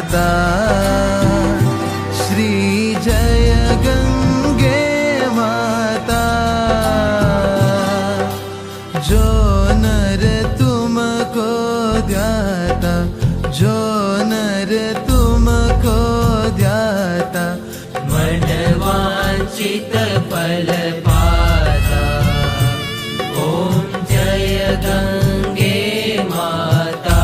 माता श्री जय गंगे माता। जो नर तुमको ध्याता, जो नर तुमको ध्याता, मन वांछित फल पाता। ओम जय गंगे माता।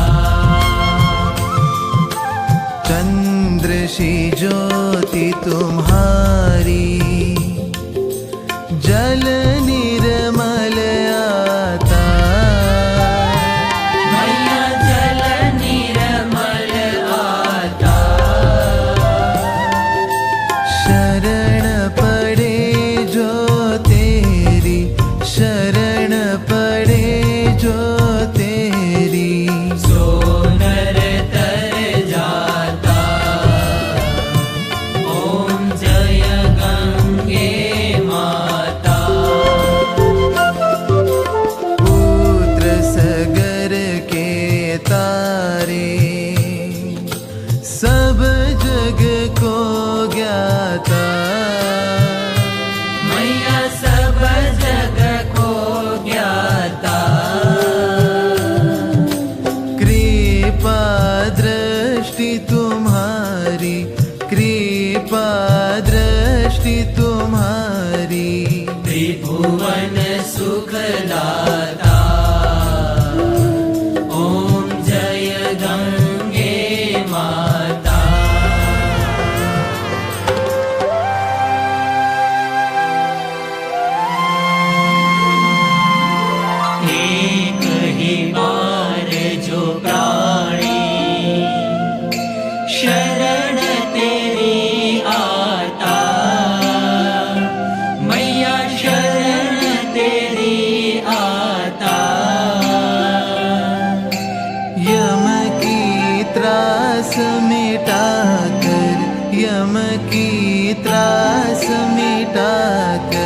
चंद्र सी ज्योति तुम्हारी, जल निर्मल आता। मैया जल निर्मल आता। शरण पड़े जो तेरी, शरण पड़े जो तेरी, सो नर तर जाता। ओम जय गंगे माता। पुत्र सगर के तारे, सब जग को ज्ञाता। मैया सब जग को ज्ञाता। कृपा दृष्टि तुम्हारी, कृपा दृष्टि तुम्हारी, त्रिभुवन सुखदाता। ओम जय गंगे माता। एक ही बार जो प्राणी शरण तेरी आता। मैया शरण तेरी आता। यम की त्रास मिटा कर, यम की त्रास मिटा कर,